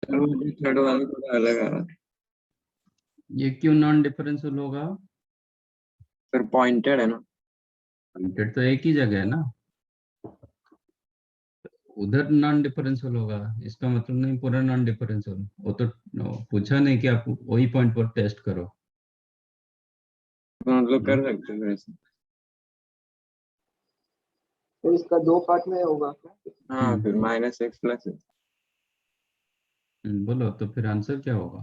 Sir मुझे third वाला थोड़ा अलग आ रहा है। ये क्यों नॉन डिफरेंशियल होगा? सर पॉइंटेड है ना। पॉइंटेड तो एक ही जगह है ना, उधर नॉन डिफरेंशियल होगा, इसका मतलब नहीं पूरा नॉन डिफरेंशियल। वो तो पूछा नहीं कि आप वही पॉइंट पर टेस्ट करो। तो मतलब कर सकते हैं वैसे। तो इसका दो पार्ट में होगा क्या? हाँ फिर -x + x। बोलो तो फिर आंसर क्या होगा?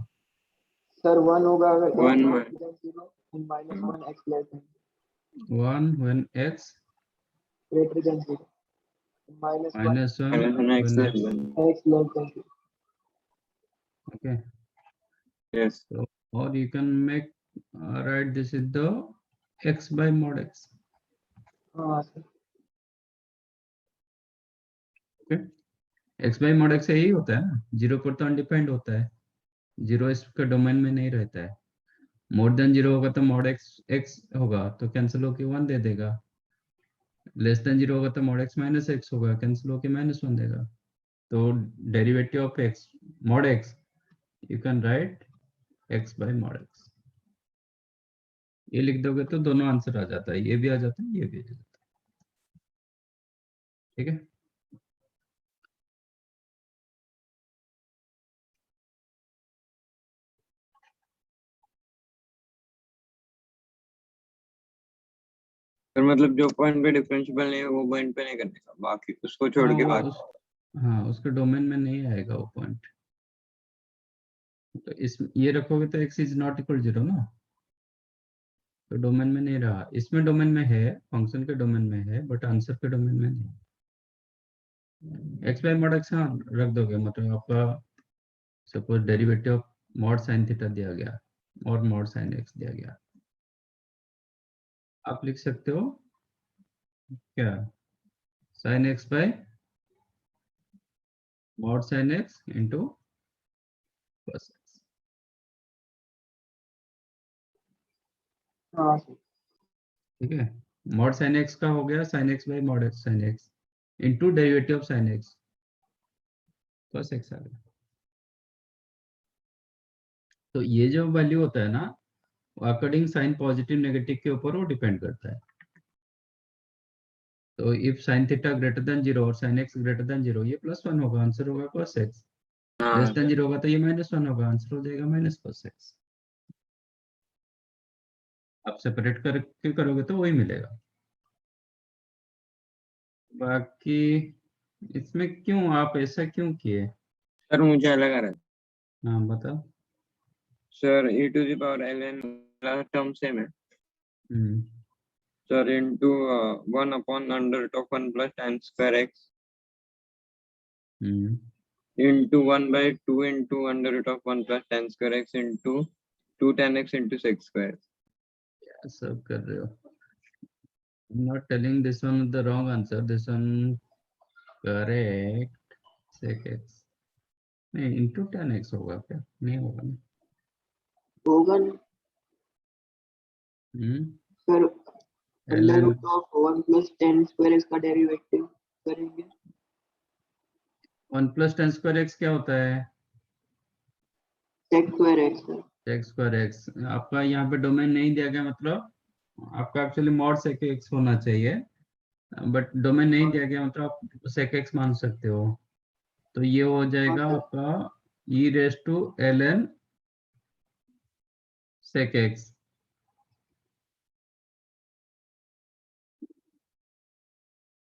सर 1 होगा अगर x वन greater में than 0 and -1 x less than 1 when x greater than 0 and -1 -1 when -1 x x, less than। x less than 0. okay. Yes. So, or you can make write this is the x by mod x. हाँ sir Okay, x by mod x यही होता है ना, zero पर तो undefined होता है, zero इसके डोमेन में नहीं रहता है। मोर देन जीरो होगा तो mod x x होगा तो कैंसिल होके 1 दे देगा, लेस देन जीरो होगा तो mod x माइनस x होगा, कैंसिल होके -1 देगा। तो derivative of x mod x you can right x by mod x। ये लिख दोगे तो दोनों आंसर आ जाता है, ये भी आ जाता है, ये भी आ जाता है। ठीक है, फिर मतलब जो पॉइंट पे डिफरेंशिएबल नहीं है वो पॉइंट पे नहीं करने का, बाकी उसको छोड़ हाँ के वो बाकी। हाँ उसके डोमेन में नहीं आएगा वो पॉइंट। तो इस ये रखोगे तो x इज नॉट इक्वल 0 ना, तो डोमेन में नहीं रहा। इसमें डोमेन में है, फंक्शन के डोमेन में है, बट आंसर के डोमेन में नहीं। x बाय मॉड x हाँ रख दोगे, मतलब आपका suppose derivative of mod sine theta दिया गया और मॉड साइन x दिया गया, आप लिख सकते हो क्या, sine x by mod sine x into cos x। हाँ सर ठीक है, मॉड साइन x का हो गया sine x by mod sine x into derivative of sine x cos x आ गया। तो ये जो वैल्यू होता है ना, अकॉर्डिंग साइन पॉजिटिव नेगेटिव के ऊपर वो डिपेंड करता है। तो if sine theta greater than 0 और साइन x ग्रेटर देन 0, ये +1 होगा, आंसर होगा cos x। लेस हाँ देन सर। 0 होगा तो ये -1 होगा, आंसर हो जाएगा -cos x। आप सेपरेट करके करोगे तो वही मिलेगा। बाकी इसमें क्यों आप ऐसा क्यों किए? सर मुझे अलग आ रहा है। हाँ बताओ। सर e⁻ln टर्म सेम है hmm sir, into 1/√1 + tan²x hmm into 1/2 into √1 + tan²x into 2 tan x into sec²। क्या सब कर रहे हो? I'm not telling this one the wrong answer, this one correct। sec x नहीं इंटू tan x होगा क्या? नहीं होगा ना। होगा ना सर, under ln root of 1 + tan² इसका डेरिवेटिव करेंगे। 1 + tan²x क्या होता है? sec²x sir. sec²x आपका यहाँ पे डोमेन नहीं दिया गया, मतलब आपका एक्चुअली मॉड sec x होना चाहिए, बट डोमेन नहीं दिया गया, मतलब आप sec x मान सकते हो। तो ये हो जाएगा आपका e⁻ln sec x।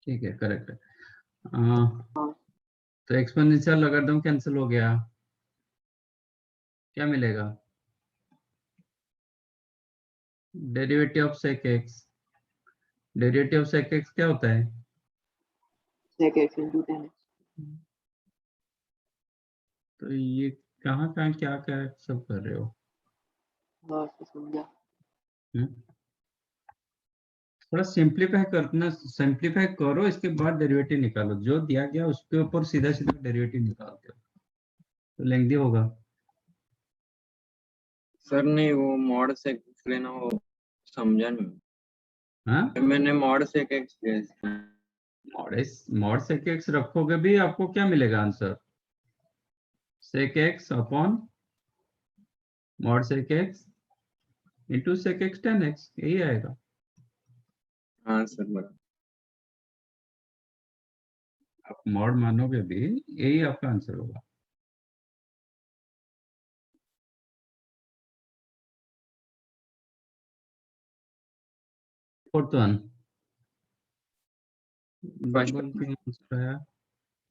ठीक है, करेक्ट है। तो एक्सपोनेंशियल अगर तुम कैंसिल हो गया, क्या मिलेगा? Derivative of sec x। Derivative of sec x क्या होता है? sec x into tan x। तो ये कहाँ कहाँ क्या क्या सब कर रहे हो? हाँ सर समझा। हम्म? थोड़ा सिंप्लीफाई करना, सिंप्लीफाई करो, इसके बाद डेरिवेटिव निकालो, जो दिया गया उसके ऊपर सीधा सीधा डेरिवेटिव निकालते हो तो लेंथी होगा। सर नहीं, वो मॉड sec x लेना, वो समझा नहीं। हाँ मैंने मॉड sec x लिया इसका। मॉड sec x रखोगे भी आपको क्या मिलेगा answer? sec x upon mod sec x into sec x tan x, यही आएगा। हाँ सर बराबर। आप मॉड मानोगे भी यही आपका आंसर होगा। फोर्थ वन, डबल क्यों आंसर है?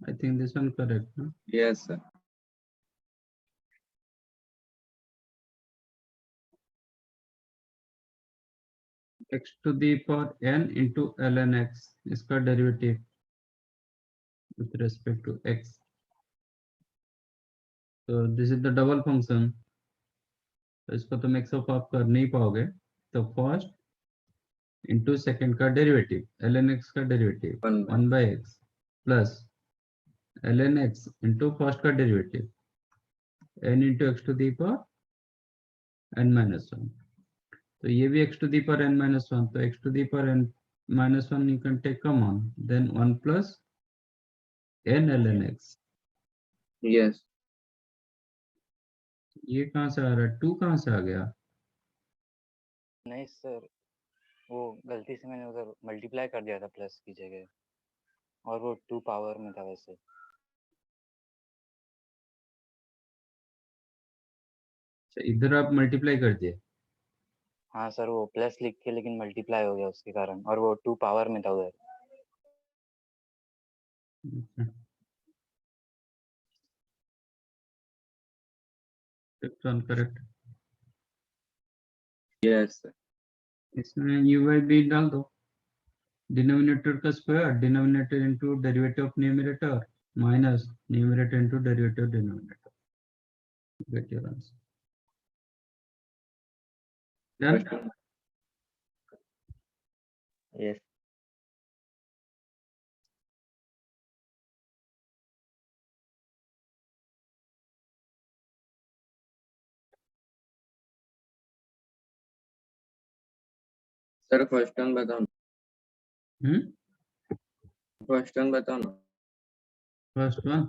I think this one correct ना? Yes sir. x to the power n into ln x, इसका derivative with respect to x, so this is the double function, तो इसको तो mix up आप कर नहीं पाओगे, तो फर्स्ट इंटू सेकेंड का डेरिवेटिव ln x का derivative 1 by x plus ln x into first का derivative n into x to the power n minus one, तो ये भी x to the power n minus 1, तो x to the power n minus 1 you can take common, then 1 plus n ln x, yes ये कहाँ से आ रहा है? 2 कहाँ से आ गया? नहीं सर, वो गलती से मैंने उधर मल्टीप्लाई कर दिया था प्लस की जगह, और वो 2 पावर में था वैसे। इधर आप मल्टीप्लाई कर दिए? हाँ सर, वो प्लस लिख के लेकिन मल्टीप्लाई हो गया उसके कारण, और वो 2 पावर में था उधर। करेक्ट। Yes sir. इसमें u by b डाल दो, डिनोमिनेटर का square, denominator into derivative of numerator minus numerator into derivative of denominator, get your answer. Done? Yes. Sir question बताओ ना। क्वेश्चन बताओ ना। फर्स्ट वन,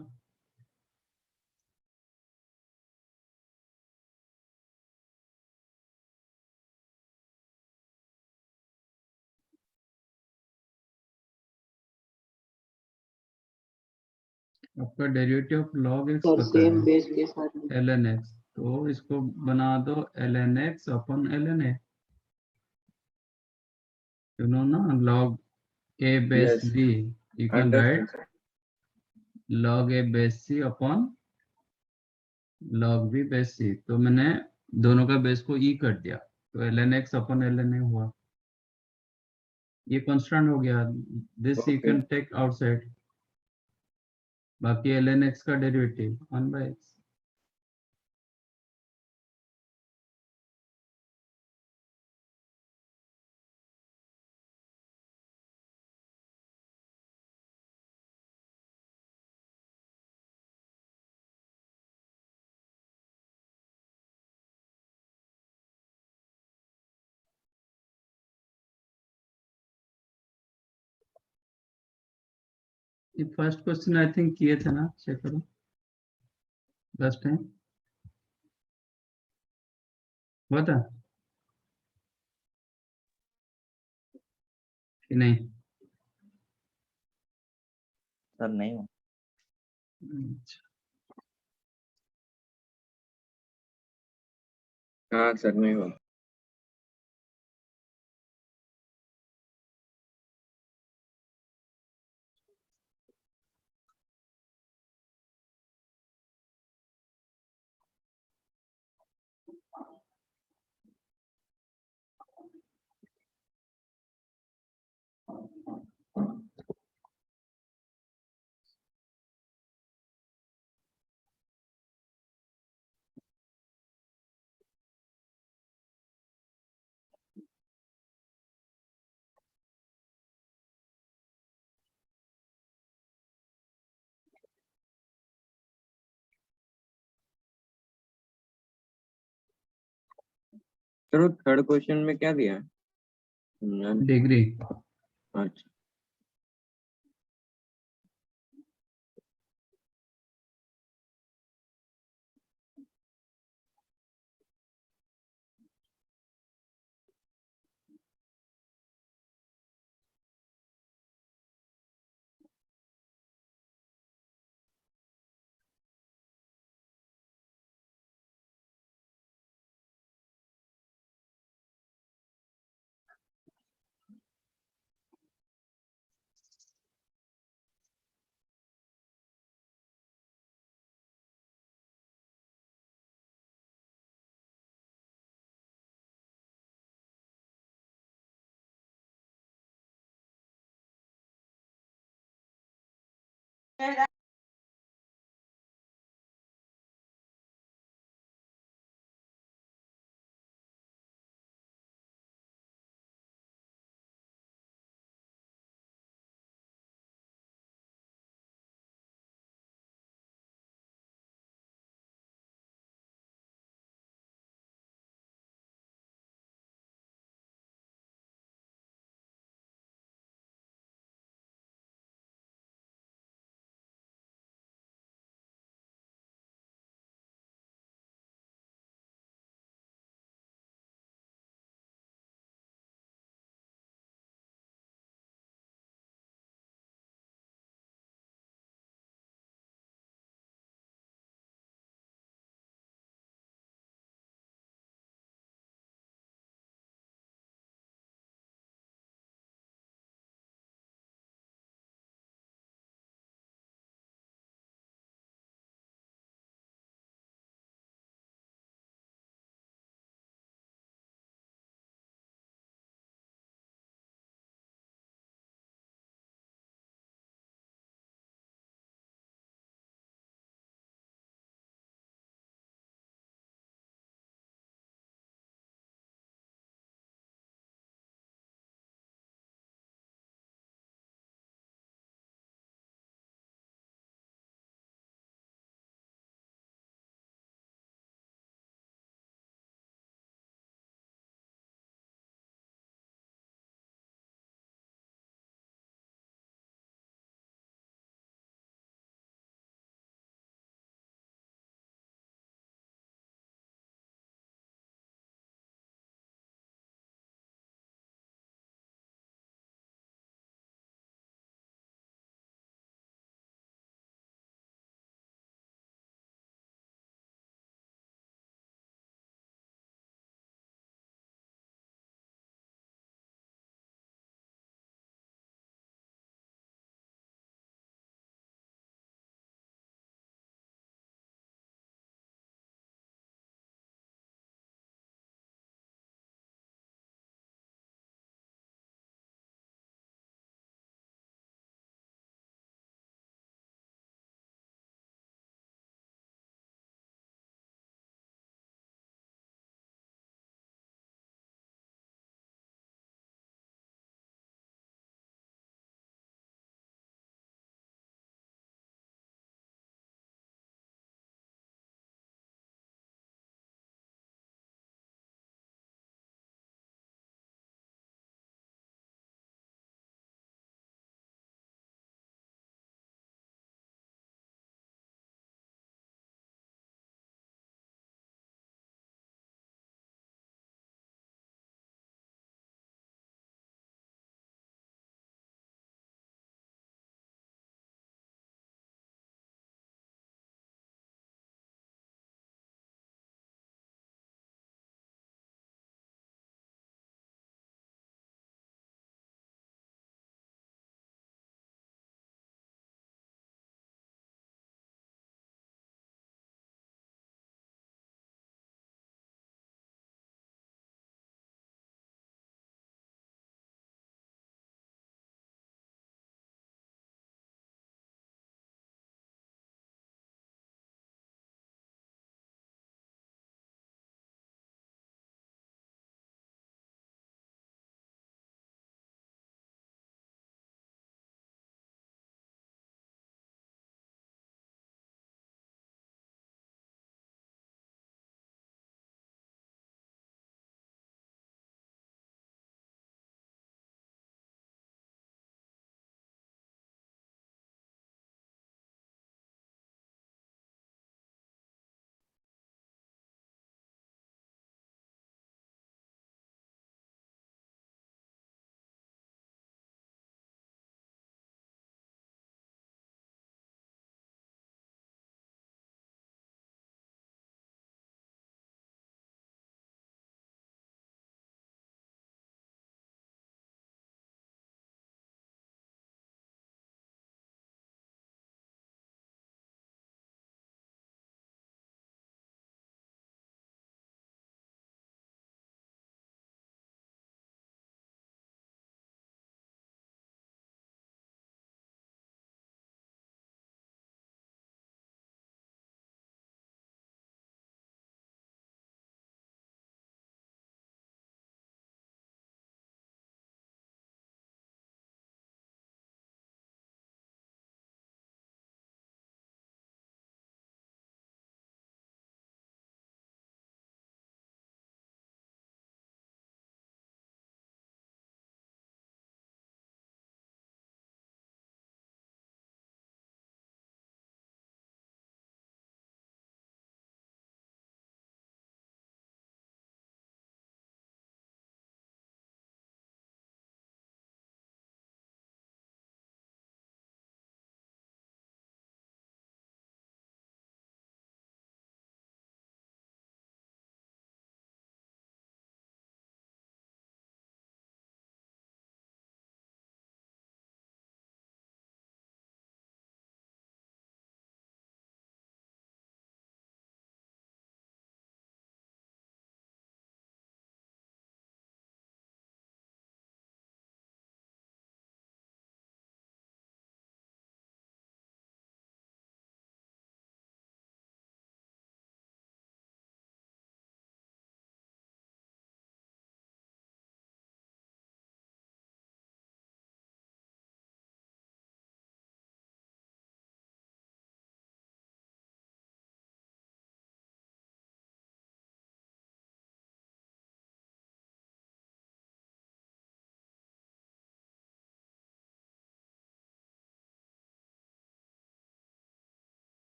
आपका derivative of log x sir पता same है बेस के साथ में। ln x, तो इसको बना दो ln x upon ln a, you know ना, log a base Yes. b, you can write Understood, sir. log a base c upon log b base c, तो मैंने दोनों का बेस को e कर दिया, तो ln x upon ln a हुआ, ये कांस्टेंट हो गया, this you Okay. Can take outside, बाकी ln x का डेरिवेटिव 1 by x। ये फर्स्ट क्वेश्चन आई थिंक किए थे ना, चेक करो लास्ट टाइम, हुआ था कि नहीं? सर नहीं हो। अच्छा, हाँ सर नहीं हो। सर वो थर्ड क्वेश्चन में क्या दिया है? डिग्री। अच्छा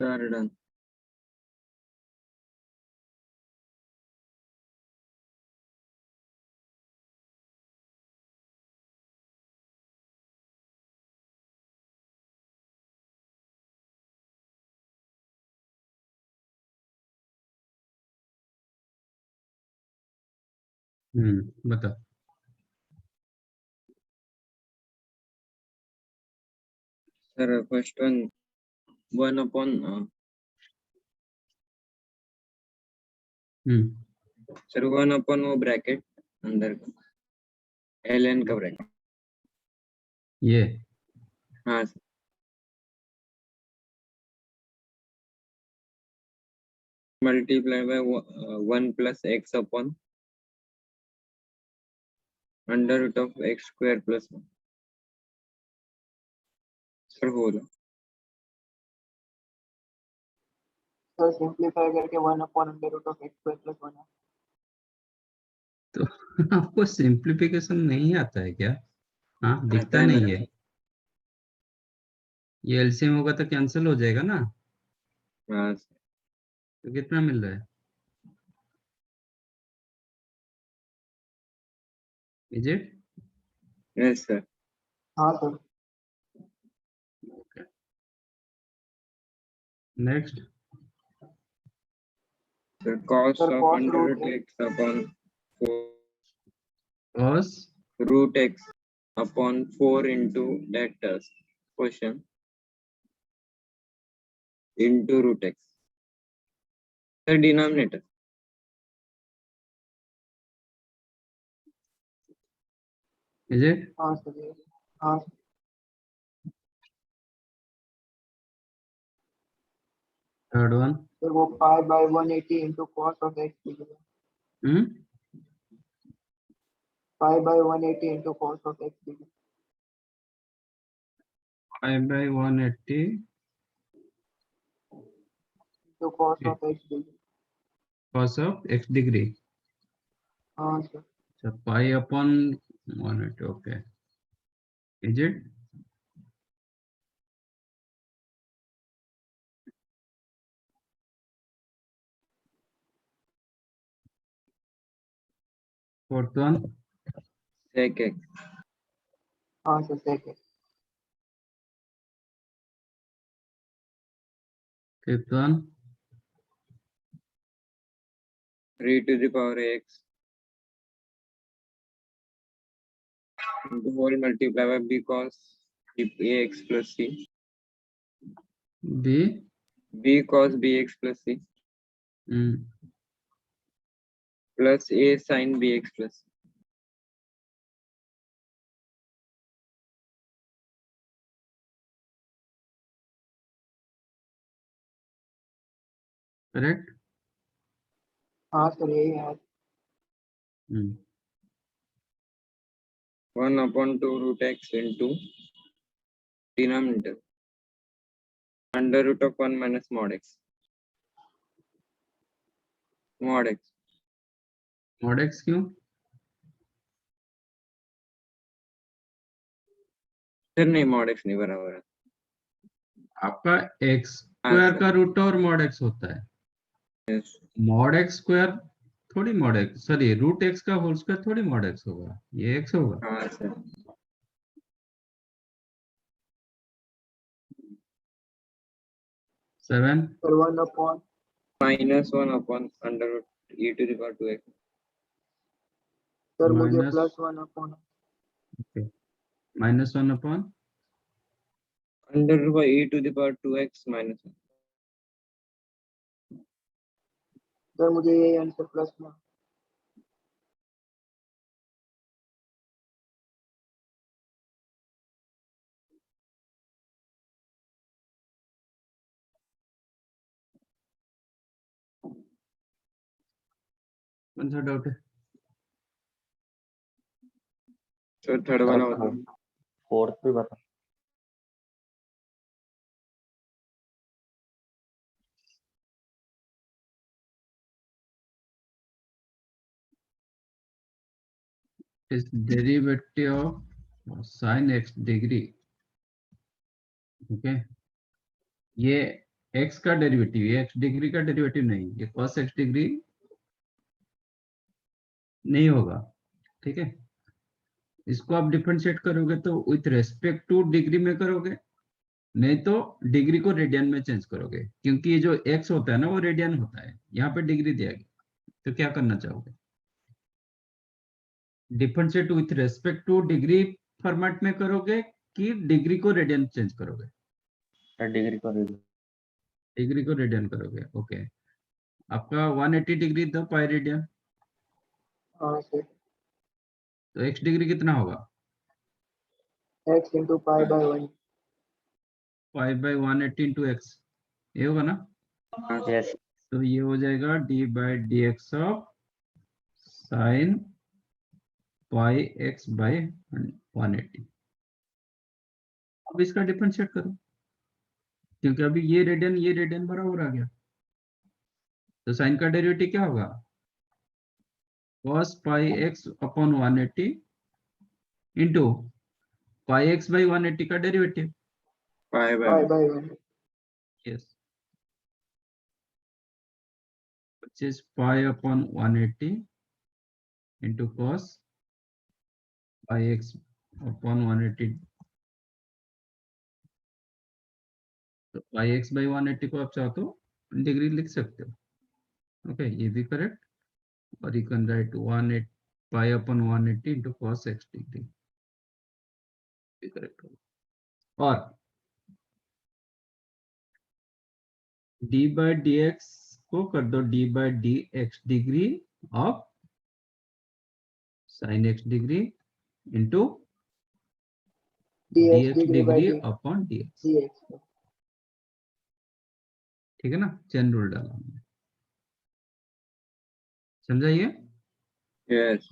Sir, done. बता। Sir, first one 1 upon sir 1 upon वो ब्रैकेट अंदर का ln का ब्रैकेट। ये हाँ sir, multiply by 1 plus x upon under root of x square plus 1 sir whole sir simplify करके 1 upon under root of x square plus 1 है। तो आपको सिंप्लीफिकेशन नहीं आता है क्या? हाँ, आता दिखता है नहीं ना। है। ये एलसीएम होगा तो कैंसिल हो जाएगा ना। हाँ sir, तो कितना मिल रहा है? Is it? yes sir. हाँ sir. Next. Sir cos Sir, of cos under root root x upon 4 cos root x upon 4 into that question into root x. Sir denominator. Is it? हाँ sir ये हाँ third one. Sir वो pi by 180 into cos of x degree. Pi by 180 into cos of x degree. 5/180 into cos of x degree. Cos of x degree. हाँ sir. अच्छा, pi upon 180। Okay, is it? Fourth one. Sec x. हाँ sir सेक है। Fifth one. 3 to the power x into whole multiply by b cos ax plus c. B. b cos bx plus c plus a sin bx plus c. Correct. हाँ sir यही है। 1 upon 2 root x into denominator under root of 1 minus mod x. Mod x. Mod x क्यों? Sir नहीं mod x नहीं बराबर है। आपका x हाँ स्क्वायर सर। का रूट और मॉड एक्स होता है। Yes. मॉड एक्स स्क्वायर थोड़ी mod x, sorry root x का होल स्क्वायर थोड़ी मॉड एक्स होगा, ये एक्स होगा। हाँ sir. 7 sir 1 upon minus 1 upon under root e to the power 2x sir मुझे minus plus 1 upon -1 upon under root by e to the power 2x minus 1. Sir मुझे यही answer plus 1। कौन सा doubt है? So third वाला बताओ। Fourth भी बता। Is derivative of sine x degree. Okay, ये एक्स का डेरिवेटिव, ये एक्स डिग्री का डेरिवेटिव नहीं, ये cos x डिग्री नहीं होगा, ठीक है। इसको आप डिफरेंशिएट करोगे तो विथ रेस्पेक्ट टू डिग्री में करोगे, नहीं तो डिग्री को रेडियन में चेंज करोगे, क्योंकि ये जो x होता है ना वो रेडियन होता है, यहाँ पे डिग्री दिया गया, तो क्या करना चाहोगे? Differentiate with respect two degree format में करोगे कि डिग्री को रेडियन चेंज करोगे? डिग्री को डिग्री को रेडियन करोगे, ओके। आपका 180 डिग्री दो पाई रेडियन, हाँ सर, तो x डिग्री कितना होगा? x into pi by 1. Pi by 180 into x, ये होगा ना? यस तो ये हो जाएगा D by d x of sine pi x by 180। अब इसका डिफरेंशिएट करो, क्योंकि अभी ये रेडियन बराबर आ गया, तो साइन का डेरिवेटिव क्या होगा? cos pi x upon 180 into pi x by 180 का derivative, pi Pi by 1. Yes, which is pi upon 180 into cos pi x upon 180। तो pi x by 180 को आप चाहो तो डिग्री लिख सकते हो, ओके, ये भी करेक्ट। और you can right 180 pi upon 180 into cos x degree, भी करेक्ट होगा। और d by dx को कर दो d by dx degree of sin x degree into dx dx degree by degree upon dx, dx. ठीक है ना? चेन रूल डाला हमने, समझाइए। यस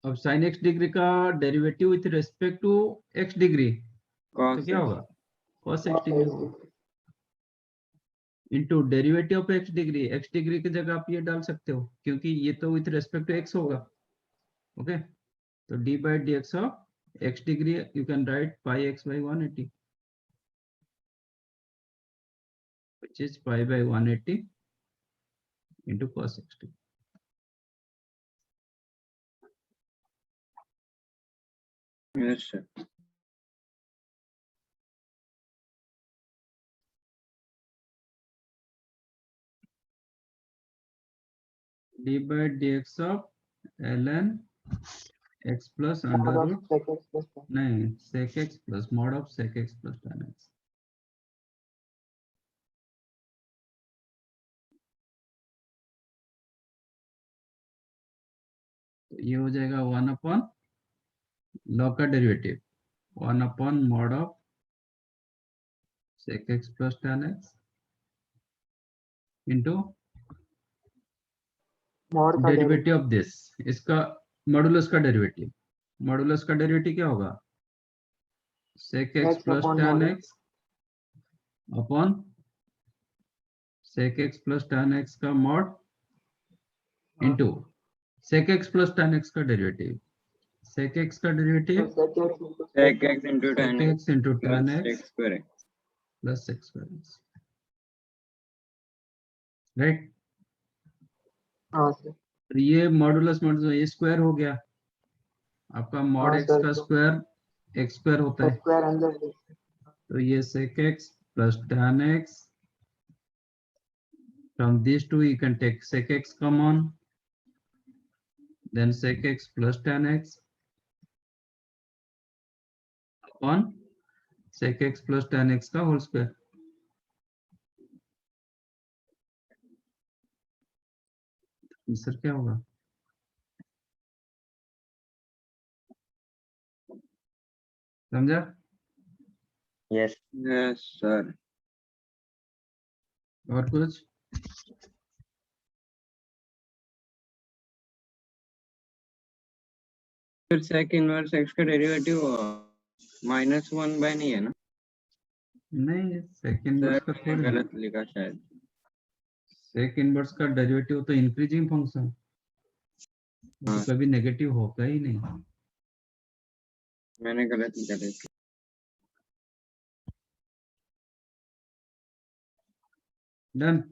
अब sin x डिग्री का derivative with respect to x degree, तो क्या होगा? cos x डिग्री होगा into derivative of x degree. x degree की जगह आप ये डाल सकते हो, क्योंकि ये तो विथ रेस्पेक्ट टू x होगा, ओके। तो d by d x of x degree you can right pi x by 180, which is pi by 180 into cos x degree. Yes sir d by dx of ln x plus under Mod of root, sec x plus 1. नहीं, sec x plus mod of sec x plus tan x। तो ये हो जाएगा 1 upon log का derivative 1 upon mod of sec x plus tan x into Mod का derivative of this, इसका modulus का derivative. Modulus का डेरिवेटिव क्या होगा? sec x x plus upon tan mod x upon sec x plus tan x का mod into sec x plus tan x का derivative. sec x का derivative sec x into sec x into sec tan x into tan plus x sec square x plus sec square x, right. हाँ sir, तो ये modulus ये square हो गया आपका, mod हाँ x सर, का तो स्क्वायर x स्क्वायर होता है, स्क्वायर अंदर ले. तो ये sec x plus tan x, from these two you can take sec x common, then sec x plus tan x upon sec x plus tan x का whole square. Answer क्या होगा? समझा? यस सर और कुछ? फिर sec inverse x का derivative -1 bye नहीं है ना नहीं, sec इनवर्स सर का मैंने थोड़ी, गलत लिखा शायद sec इनवर्स का डेरिवेटिव तो इंक्रीजिंग फंक्शन, तो हाँ कभी नेगेटिव होगा ही नहीं। मैंने गलत लिखा था done.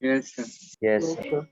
Yes, sir. Yes, Yes, sir. sir.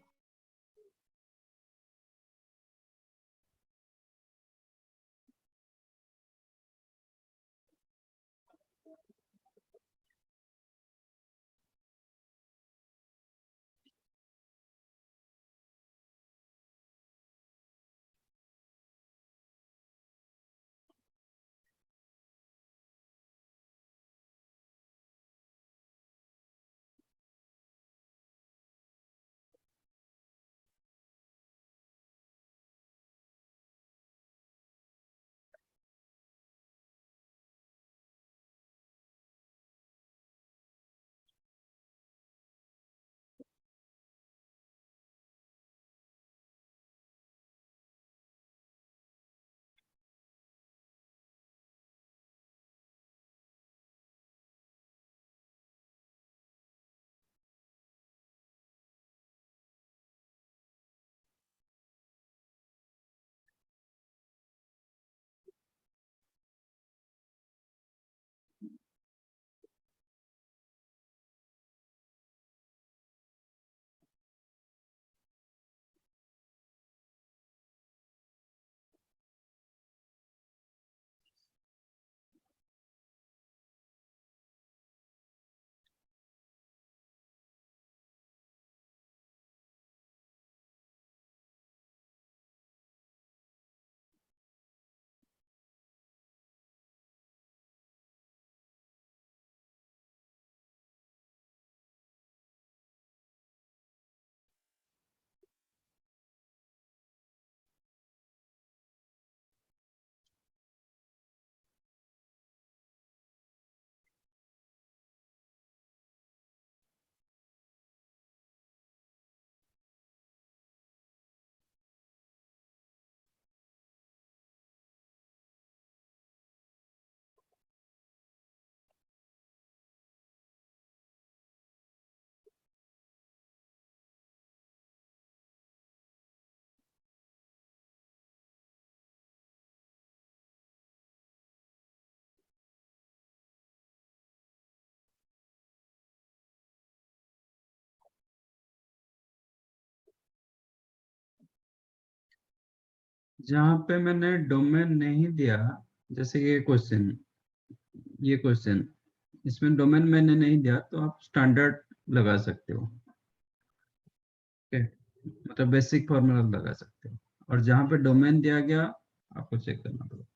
जहाँ पे मैंने डोमेन नहीं दिया, जैसे ये क्वेश्चन इसमें डोमेन मैंने नहीं दिया, तो आप स्टैंडर्ड लगा सकते हो। ओके, मतलब बेसिक फॉर्मूला लगा सकते हो। और जहाँ पे डोमेन दिया गया आपको चेक करना पड़ेगा।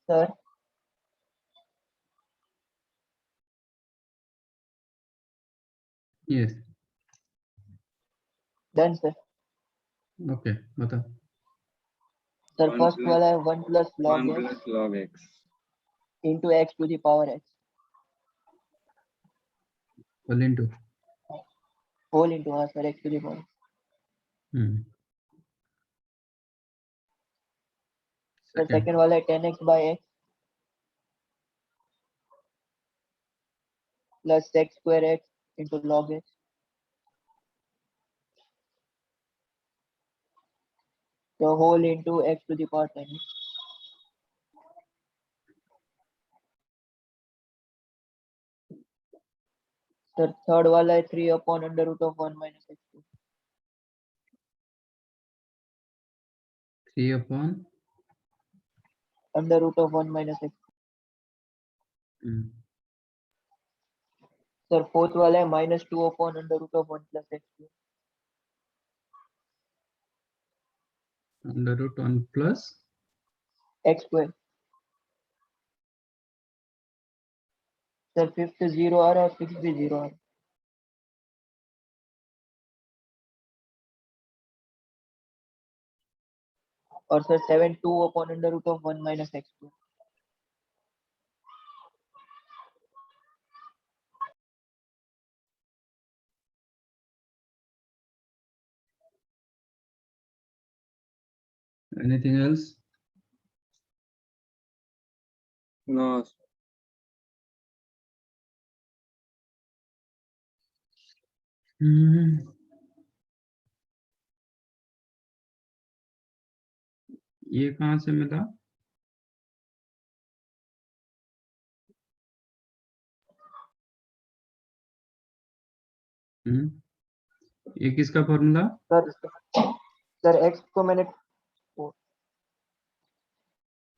Sir, yes done sir. Okay बता Sir, One first plus- वाला है 1 plus log 1 x plus log x. into x to the power x whole into whole into sir x to the power. Sir, second second वाला है 10x by x plus x square x into log x. The whole into x to the power 10. Sir, third वाला है 3 upon under root of 1 minus x2. 3 upon Under root of 1 minus x2. Sir, fourth वाला है minus 2 upon under root of 1 plus x2. Under root 1 plus x square. Sir, fifth 0 आ रहा है, sixth भी 0 आ रहा है. और सर 7 2 upon under root of 1 minus x2. Anything else No. ये कहाँ से मिला ये किसका फॉर्मूला सर x को मैंने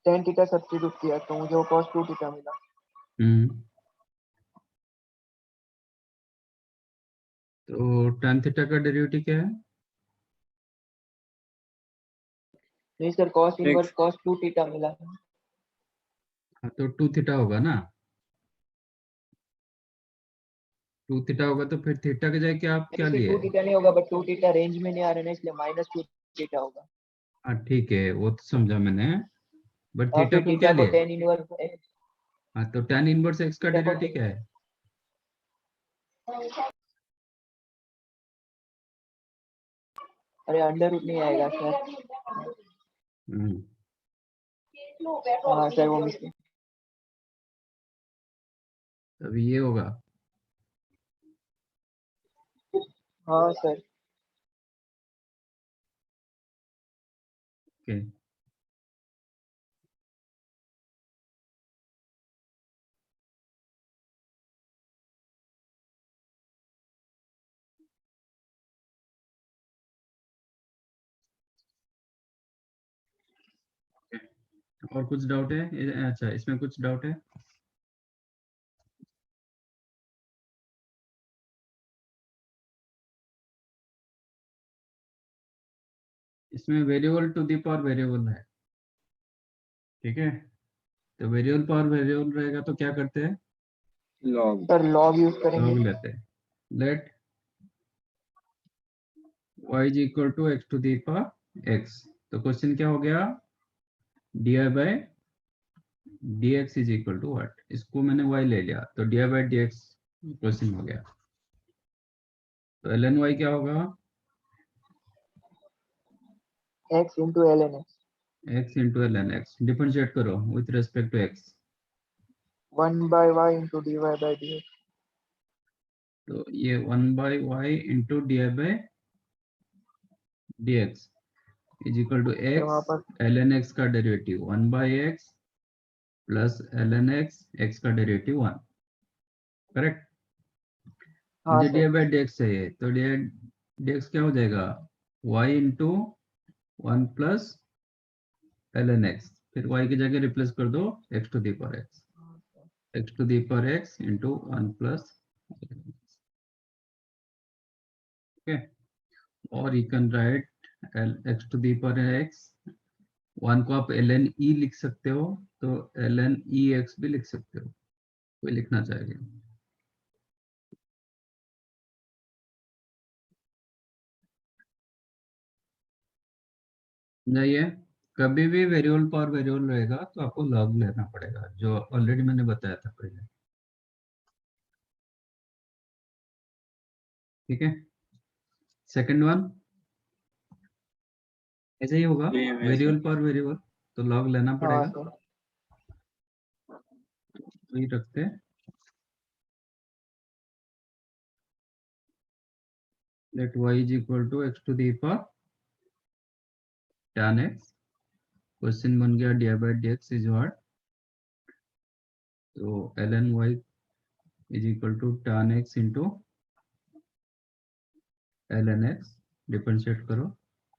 tan थीटा सब्स्टिट्यूट किया तो मुझे वो cos 2 थीटा मिला. तो tan थीटा का डेरिवेटिव क्या है नहीं sir, cos inverse cos 2 theta मिला. हाँ, तो 2 थीटा होगा ना 2 थीटा होगा तो फिर थीटा के जगह क्या आप क्या लिए 2 थीटा नहीं होगा, बट 2 थीटा रेंज में नहीं आ रहा ना, इसलिए माइनस 2 थीटा होगा. हाँ ठीक है वो तो समझा मैंने बट और थीटा फिर को क्या थीटा को लिए tan इनवर्स x. हाँ तो tan इनवर्स x का थीटा को डेरिवेटिव क्या है अरे अंडर रूट नहीं आएगा सर. हाँ सर, वो मिस्टेक. तभी ये होगा हाँ सर. ओके और कुछ डाउट है अच्छा इसमें कुछ डाउट है इसमें variable to the power variable है ठीक है तो वेरिएबल पावर वेरिएबल रहेगा तो क्या करते हैं Log. सर लॉग यूज करेंगे. लॉग लेते हैं late y is equal to x to the power x तो क्वेश्चन क्या हो गया D by dx is equal to what इसको मैंने y ले लिया तो डी by dx क्वेश्चन हो गया तो ln y क्या होगा x into ln x. x into ln x differentiate करो with respect to x 1/y into dy by dx. तो ये 1/y into dy by dx is equal to फिर वहाँ x पर ln x का derivative 1/x plus ln x का derivative 1। Correct. हाँ मुझे सर dy by dx चाहिए, तो dy dx क्या हो जाएगा, y into 1 plus ln x, फिर y की जगह रिप्लेस कर दो x to the power x into 1 plus okay, और you can write x to the power x, 1 को आप ln e लिख सकते हो, तो ln ex भी लिख सकते हो, कोई लिखना चाहेगा। जाइए, कभी भी वेरिएबल पावर वेरिएबल रहेगा तो आपको लॉग लेना पड़ेगा, जो ऑलरेडी मैंने बताया था पहले। ठीक है, सेकंड वन ऐसे ही होगा, Same है वेरिएबल सर। पावर वेरिएबल तो लॉग लेना हाँ पड़ेगा। सर वही रखते हैं, let y is equal to x to the power tan x, question बन गया dy by dx is what, तो ln y is equal to tan x into ln x, differentiate करो,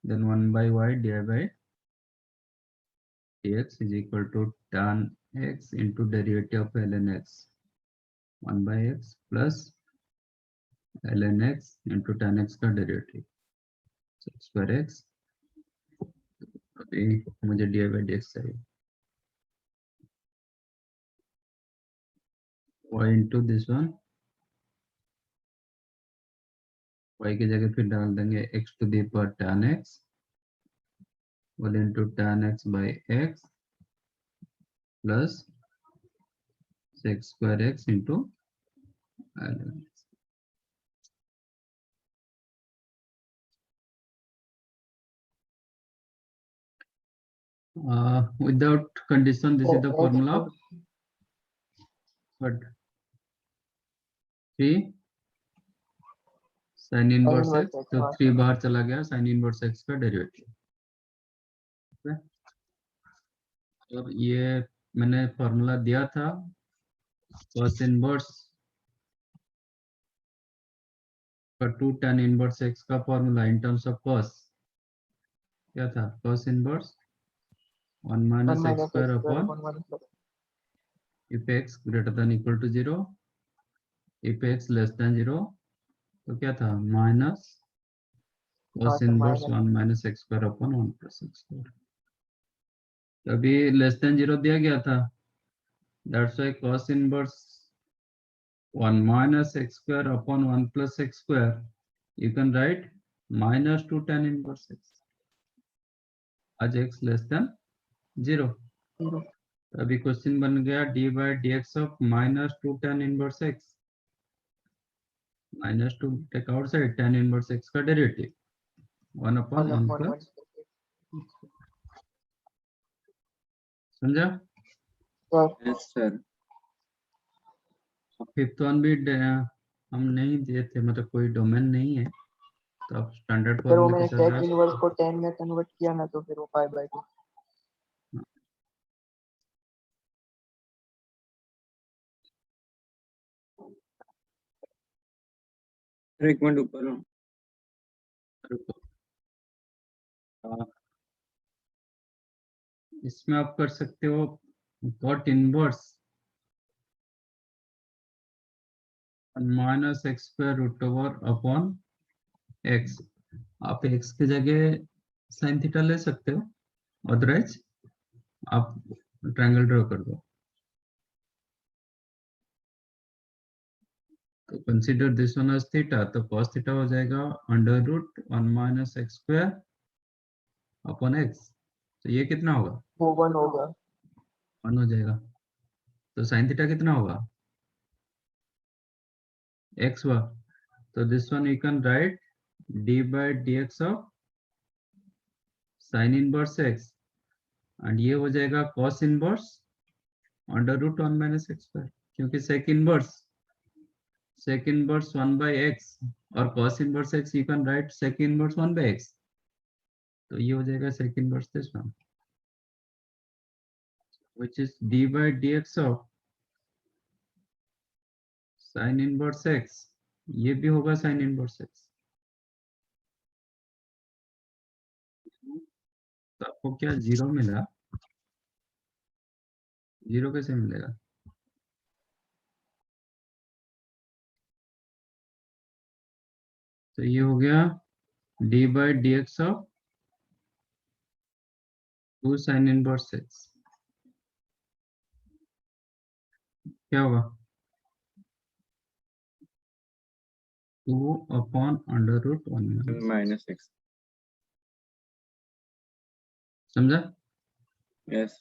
then 1/y dy by dx is equal to tan x into derivative of ln x 1/x plus ln x into tan x का derivative square x। अभी मुझे dy by dx चाहिए, y into this one, y की जगह फिर डाल देंगे x to the power tan x whole into tan x by x plus sec square x into ln x। Without condition, this is the formula of what, 3 sin inverse x, तो 3 बार चला गया sin inverse x का derivative. और ये मैंने formula दिया था cos inverse का 2 tan इनवर्स x का formula in terms of cos क्या था, cos inverse 1 minus x square upon if x greater than equal to 0, if x less than 0, तो क्या था, minus cos inverse 1 minus x square upon 1 plus x square। अभी less than 0 दिया गया था, that's why cos inverse 1 minus x square upon 1 plus x square, you can write minus 2 tan inverse x आज x less than 0। अभी question बन गया d by dx of minus 2 tan inverse x, minus 2 take outside, tan inverse x का derivative 1 upon 1 plus, समझा। Yes sir। Fifth one भी हम नहीं दिए थे, मतलब कोई डोमेन नहीं है, तो आप स्टैंडर्ड फिर वो फॉर्मूले के मैंने साथ सेक जा इनवर्स सकते को 10 में कन्वर्ट किया ना, तो फिर वो पाई बाय 2। हो। एक मिनट ऊपर हूँ। रुको, इसमें आप कर सकते हो cot inverse minus x square root over upon x, आप एक्स की जगह साइन थीटा ले सकते हो, अदरवाइज आप ट्रायंगल ड्रॉ कर दो। तो consider this one as theta, तो cos थीटा हो जाएगा under root 1 minus x square upon x, तो ये कितना होगा, वो 1 होगा। 1 हो जाएगा। तो साइन थीटा कितना होगा, x हुआ, तो this one you can write d by dx of sin inverse x, and ये हो जाएगा cos inverse under root 1 minus x square, क्योंकि सेक इनवर्स 1 by x और cos inverse x you can write sec inverse 1 by x, तो ये हो जाएगा sec inverse this one which is d by dx of sin inverse x, ये भी होगा sin inverse x। तो आपको क्या जीरो मिला? जीरो कैसे मिलेगा? तो ये हो गया d by dx of 2 sin inverse x, क्या होगा? 2 upon under root 1 minus x। -6। समझा? Yes।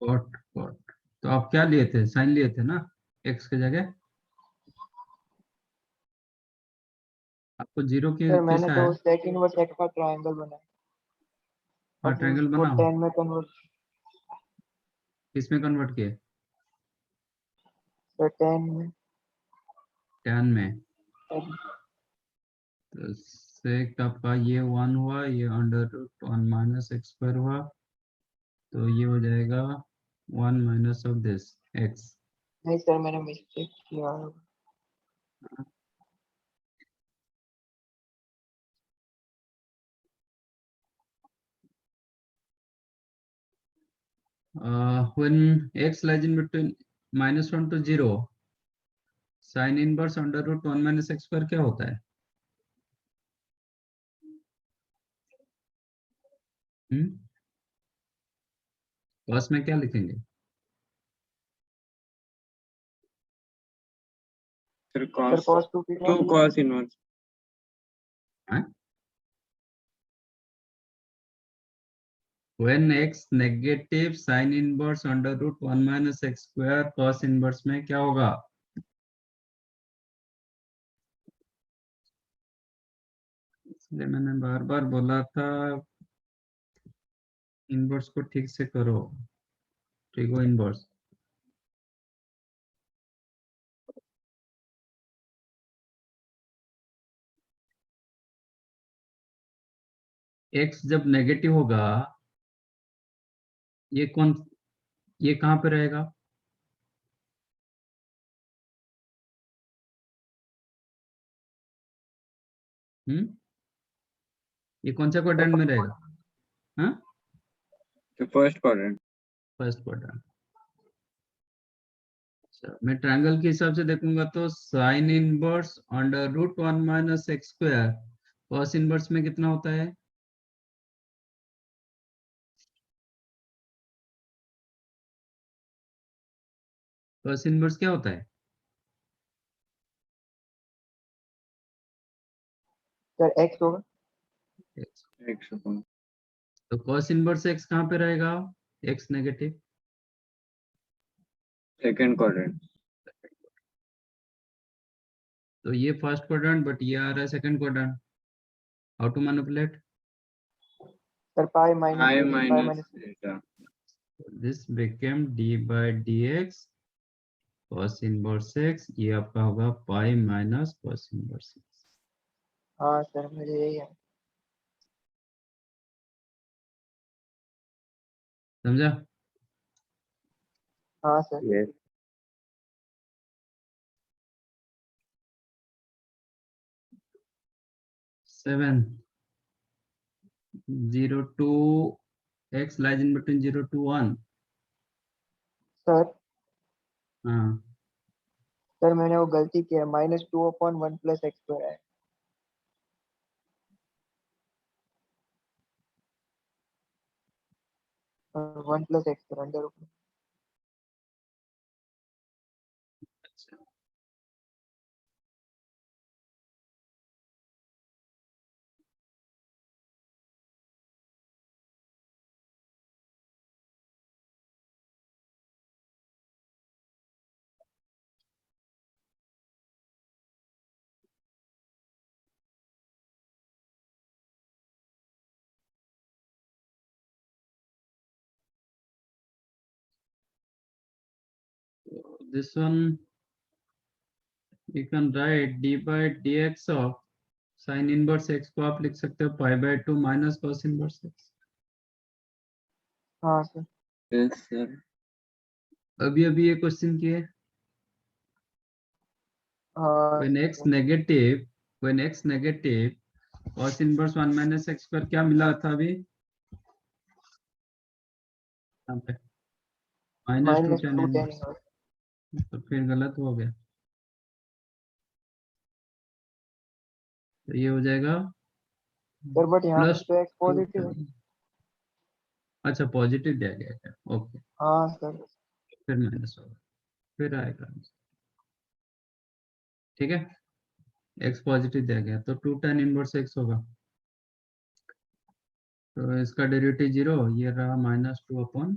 कॉट कॉट, तो आप क्या लिए थे? साइन लिए थे ना x की जगह? आपको जीरो की सर मैंने कैसा तो है? सेक इनवर्स एक्स का ट्रायंगल बनाया हाँ और फिर ट्रायंगल उसको बनाओ, 10 में कन्वर्ट, किसमें कन्वर्ट किए? सर 10 में tan में। तो सेक आपका ये 1 हुआ, ये under root 1 minus x square हुआ, तो ये हो जाएगा 1 माइनस ऑफ दिस x। नहीं सर मैंने मिस्टेक किया। when x lies in between -1 to 0, sine inverse under root 1 minus x square क्या होता है? cos में क्या लिखेंगे? फिर सर cos cos 2 की 2 cos इनवर्स। हाँ? when x negative sine inverse under root 1 minus x square cos inverse में क्या होगा? इसलिए मैंने बार बार बोला था इनवर्स को ठीक से करो, ट्रिगो इनवर्स। x जब नेगेटिव होगा, ये कौन, ये कहां पे रहेगा? ये कौन सा क्वाड्रेंट में रहेगा? हाँ, तो फर्स्ट क्वाड्रेंट। First quadrant. अच्छा, मैं ट्रायंगल के हिसाब से देखूंगा तो sine inverse under root 1 minus x square cos inverse में कितना होता है? कॉस इनवर्स क्या होता है? सर x होगा। X। एक सेकंड। तो कॉस इनवर्स एक्स कहाँ पे रहेगा? X negative. Second quadrant. तो ये फर्स्ट क्वाड्रेंट, बट ये आ रहा है second quadrant. How to manipulate? Sir pi minus I pi minus minus theta। This became d by dx cos inverse x, ये आपका होगा pi minus cos inverse x। हाँ सर मुझे यही है। समझा? हाँ sir. Yes। 7 0 to x lies in between 0 to 1। Sir हाँ, सर मैंने वो गलती किया, -2/1 प्लस एक्स स्क्वायर है। 1 plus x square under root. अच्छा। this one you can write d by dx of sin inverse x को आप लिख सकते हो pi by 2 minus cos inverse x। हाँ सर। yes sir, अभी अभी ये क्वेश्चन किए। हाँ when x negative cos inverse 1 minus x पर क्या मिला था अभी यहाँ पे minus 2 minus tan 2 tan inverse, inverse. तो फिर गलत हो गया, तो ये हो जाएगा सर बट यहाँ पे प्लस तो एक्स 2 पॉजिटिव है। tan। अच्छा पॉजिटिव दिया गया है, ओके, हाँ सर। फिर माइनस होगा, फिर आएगा, ठीक है। x पॉजिटिव दिया गया तो 2 tan इनवर्स x होगा, तो इसका डेरिवेटिव 0, ये रहा -2/1।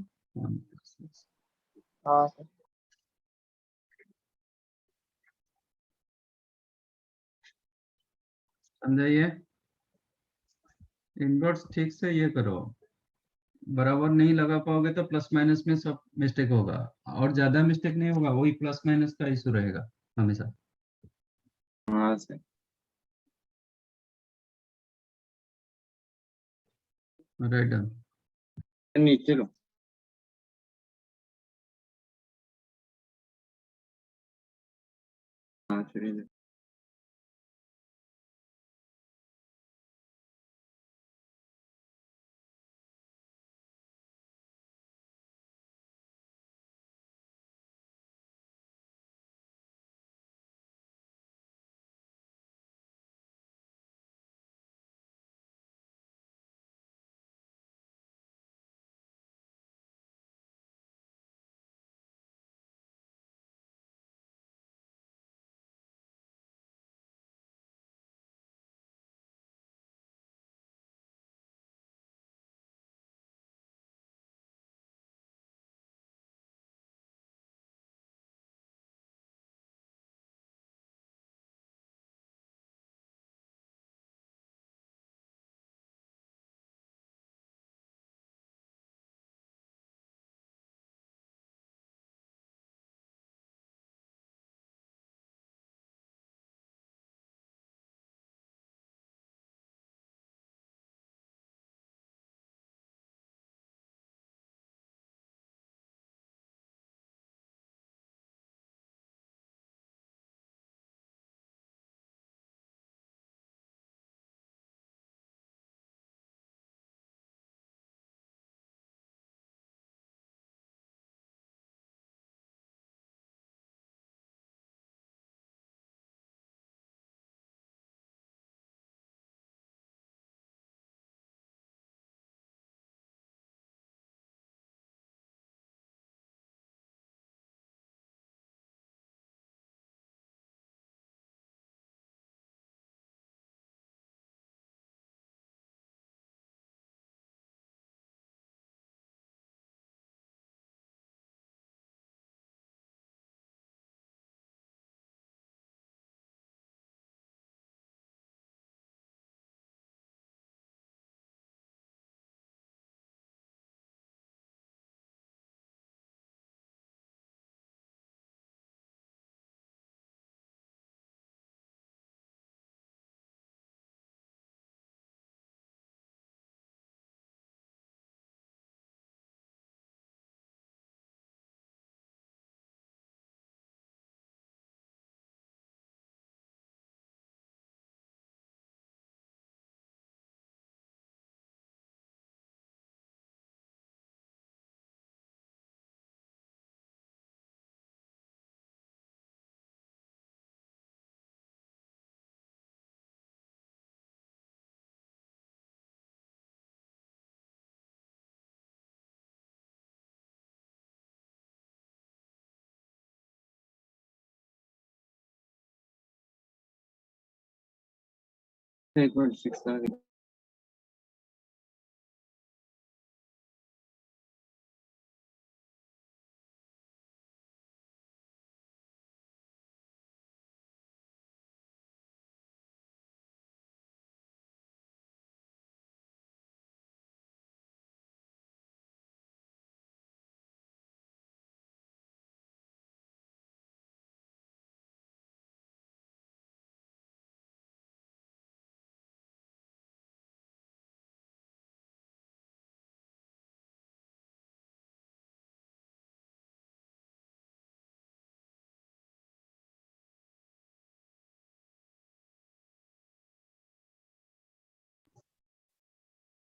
हाँ सर। समझाइए, इनवर्स ठीक से ये करो, बराबर नहीं लगा पाओगे तो प्लस माइनस में सब मिस्टेक होगा, और ज्यादा मिस्टेक नहीं होगा, वही प्लस माइनस का इशू रहेगा हमेशा। हाँ sir, राइट डन। नीचे लो। हाँ चलिए। एक मिनट 6 आ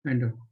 फाइंड आउट।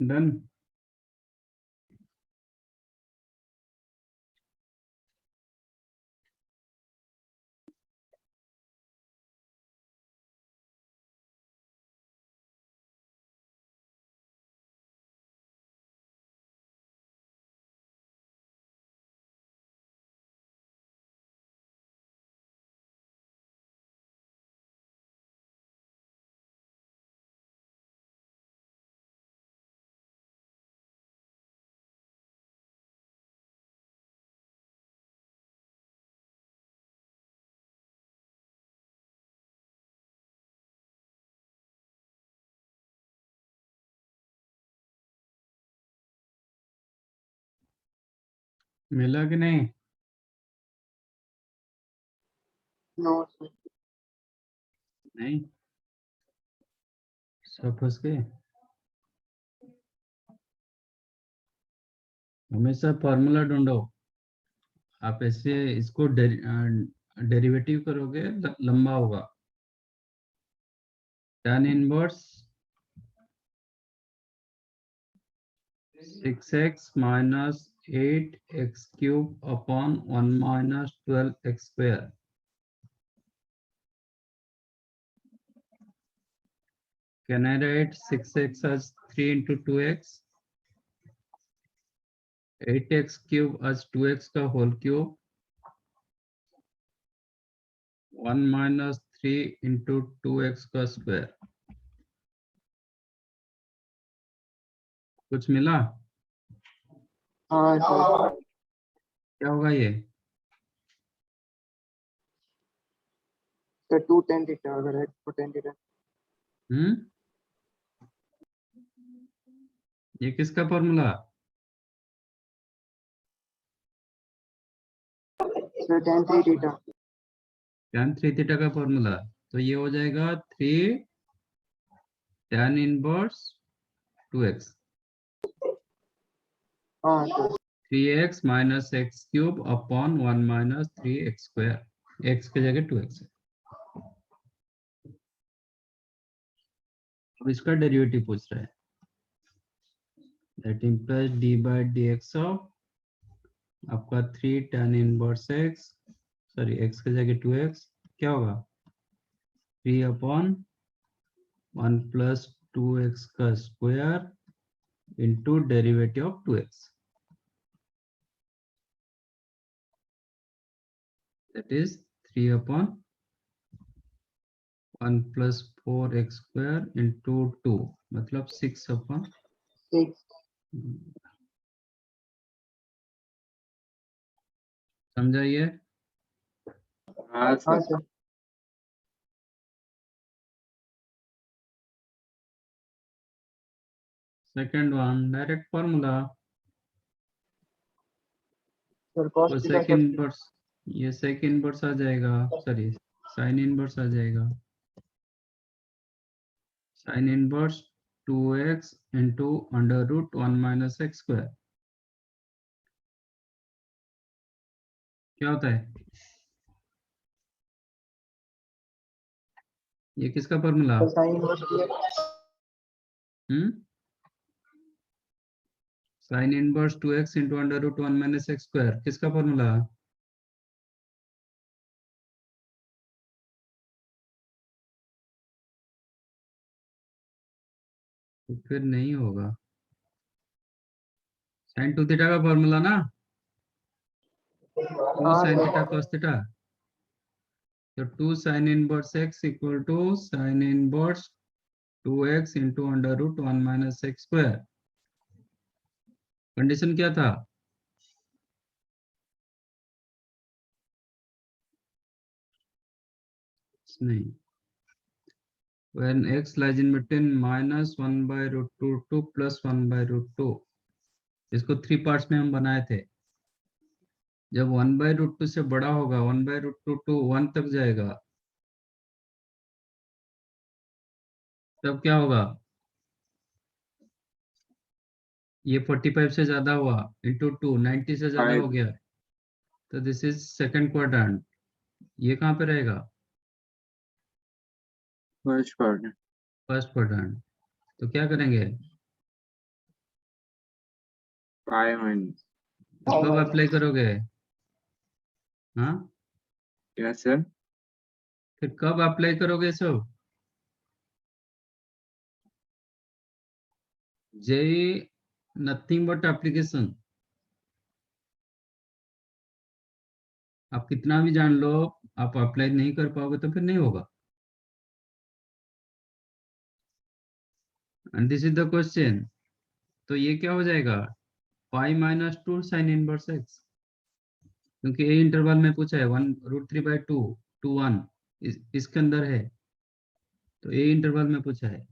डन। मिला कि नहीं? No sir. नहीं, सब फंस गए। हमेशा फॉर्मूला ढूंढो। आप ऐसे इसको डेरिवेटिव करोगे लंबा होगा। tan inverse 6x minus 8x cube upon 1 minus 12x square. Can I write 6x as 3 into 2x? 8x cube as 2x का whole cube. 1 minus 3 into 2x का square. कुछ मिला? हाँ सर। क्या होगा ये? सर 2 tan थीटा अगर है तो tan थीटा। ये किसका formula? Sir tan 3 theta. tan 3 theta का फॉर्मूला। तो ये हो जाएगा 3 tan इनवर्स 2x। हाँ sir. 3x minus x cube upon 1 minus 3x square. x की जगह 2x है। अब इसका डेरिवेटिव पूछ रहा है। That implies d by dx of आपका 3 tan inverse x, sorry x की जगह 2x क्या होगा? 3 upon 1 plus 2x का square into derivative of 2x। That is 3 upon 1 plus 4x square into 2 मतलब 6 upon 6। समझाइए। हाँ हाँ sir. Sir. Second one direct formula. Sir तो cos थीटा सेक इनवर्स, ये सेक इनवर्स आ जाएगा, सॉरी साइन इनवर्स आ जाएगा। Sine inverse 2x into under root 1 minus x square क्या होता है? ये किसका formula? sin inverse 2x। Sine inverse 2x into under root 1 minus x square किसका फॉर्मूला? तो फिर नहीं होगा। साइन 2 थीटा का फॉर्मूला ना, 2 हाँ sine sir. Theta cos theta. तो 2 sine inverse x equal to sine inverse 2x into under root 1 minus x square. Condition क्या था? नहीं, when x lies in between minus 1 by root 2 to plus 1 by root 2, इसको 3 parts में हम बनाए थे। जब 1 by root 2 से बड़ा होगा 1 by root 2 to 1 तक जाएगा तब क्या होगा? ये 45 से ज्यादा हुआ इंटू 2 90 से ज्यादा हो 5 गया, तो दिस इज सेकंड क्वाड्रेंट। ये कहाँ पे रहेगा? First quadrant. First quadrant. तो क्या करेंगे? Pi minus. तो कब अप्लाई करोगे? हाँ, क्या सर? फिर कब अप्लाई करोगे सब? JEE nothing but application. आप कितना भी जान लो, आप अप्लाई नहीं कर पाओगे तो फिर नहीं होगा। And this is the question. तो ये क्या हो जाएगा? पाई माइनस 2 साइन इनवर्स एक्स, क्योंकि ए इंटरवल में पूछा है 1√3/2 टू 1, इसके अंदर है, तो ए इंटरवल में पूछा है।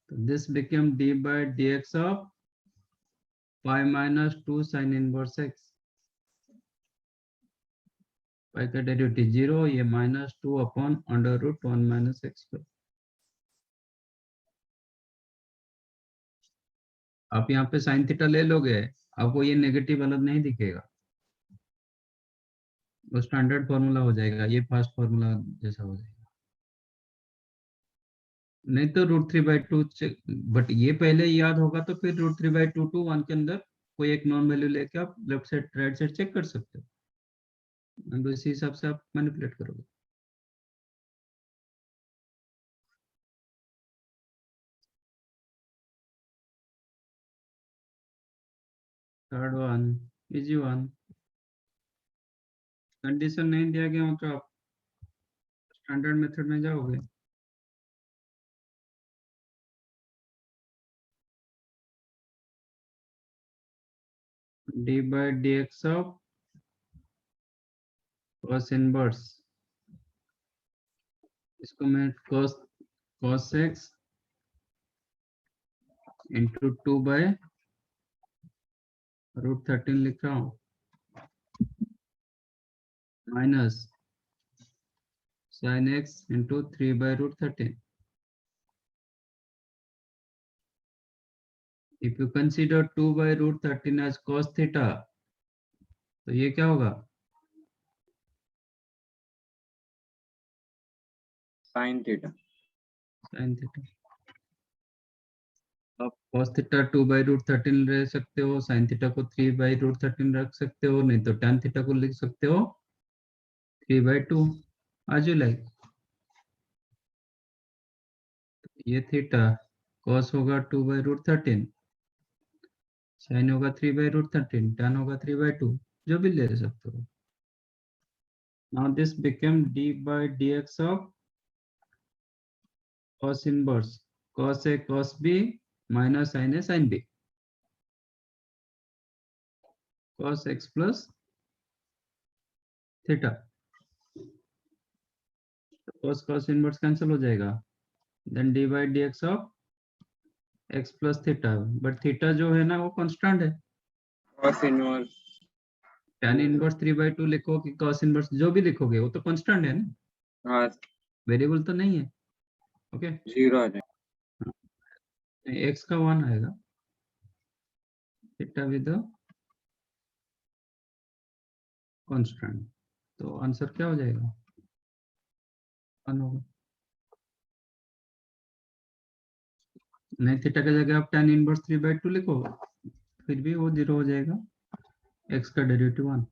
तो this become d by d x of pi minus 2 sine inverse x. Pi का डेरिवेटिव 0, ये -2 अपॉन √1 माइनस एक्स। आप यहाँ पे साइन थीटा ले लोगे, आपको ये नेगेटिव अलग नहीं दिखेगा, वो स्टैंडर्ड फॉर्मूला हो जाएगा, ये फास्ट फॉर्मूला जैसा हो जाएगा। नहीं तो √3/2, बट ये पहले याद होगा तो फिर √3/2 टू 1 के अंदर कोई एक नॉन वैल्यू लेके आप left side right side check कर सकते हो, एंड इसी हिसाब से आप मैनिपुलेट करोगे। Third one, easy one. Condition नहीं दिया गया तो आप स्टैंडर्ड मेथड में जाओगे। D by d x of cos inverse, इसको मैं cos x इंटू 2/√13 लिख रहा हूँ, minus sin x into 3/√13। If you consider 2/√13 as cos theta, तो ये क्या होगा? Sine theta. sin theta. आप cos थीटा 2/√13 रह सकते हो, sin थीटा को 3/√13 रख सकते हो, नहीं तो tan थीटा को लिख सकते हो 3/2, as you like। ये थीटा cos होगा 2/√13, sin होगा 3/√13, tan होगा 3/2, जो भी ले सकते हो। Now this became d by dx of cos inverse cos a cos b minus sin a sin b cos x plus theta। cos inverse cancel हो जाएगा, then d by d x of x plus theta, but theta जो है ना वो constant है। cos inverse tan inverse 3/2 लिखो कि cos inverse, जो भी लिखोगे वो तो कांस्टेंट है ना, हाँ वेरिएबल तो नहीं है। ओके, 0 आ जाए। एक्स का 1 आएगा, थीटा विद कांस्टेंट, तो आंसर क्या हो जाएगा? 1 होगा। नहीं, थीटा की जगह आप tan इनवर्स 3/2 लिखो, फिर भी वो 0 हो जाएगा, एक्स का डेरिवेटिव 1।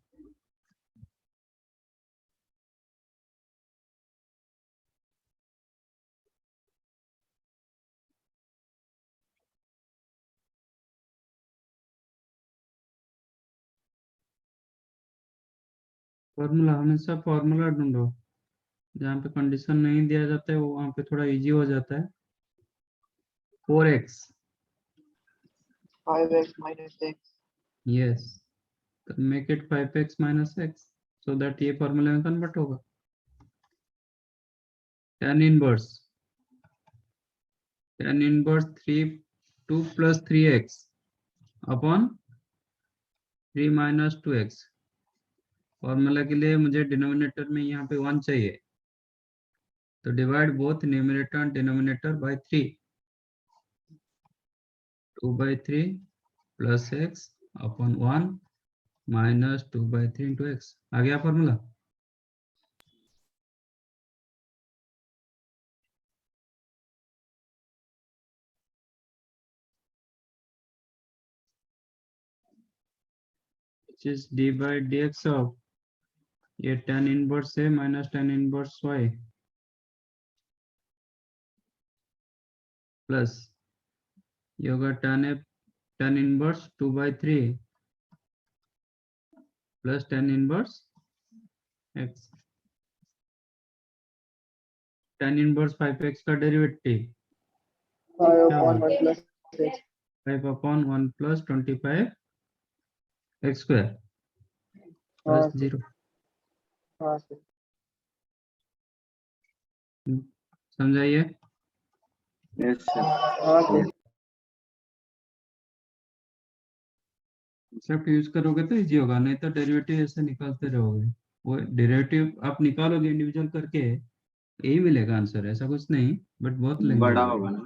फॉर्मूला, हमेशा फॉर्मूला ढूंढो, जहाँ पे कंडीशन नहीं दिया जाता है वो वहाँ पे थोड़ा इजी हो जाता है। 4x, 5x minus x. Yes, तो make it 5x minus x, so that ये फॉर्मूले में कन्वर्ट होगा। tan inverse 2 plus 3x upon 3 minus 2x। Formula के लिए मुझे डिनोमिनेटर में यहाँ पे 1 चाहिए, तो divide both numerator and denominator by 3, 2/3 plus x upon 1 minus 2/3 into x. आ गया formula? which is d by dx of ये tan inverse है minus tan inverse y plus ये होगा tan inverse 2 by 3 plus tan inverse x tan inverse 5x का derivative 5 क्या upon होगा 1 plus x 5 upon 1 plus 25 x square हाँ plus sir 0 हाँ sir समझाइए Yes, sir. हाँ सर कंसेप्ट यूज करोगे तो इजी होगा, नहीं तो डेरिवेटिव ऐसे निकालते रहोगे, वो डेरिवेटिव आप निकालोगे इंडिविजुअल करके यही मिलेगा आंसर, ऐसा कुछ नहीं, बट बहुत लेंगे बड़ा वो। होगा ना।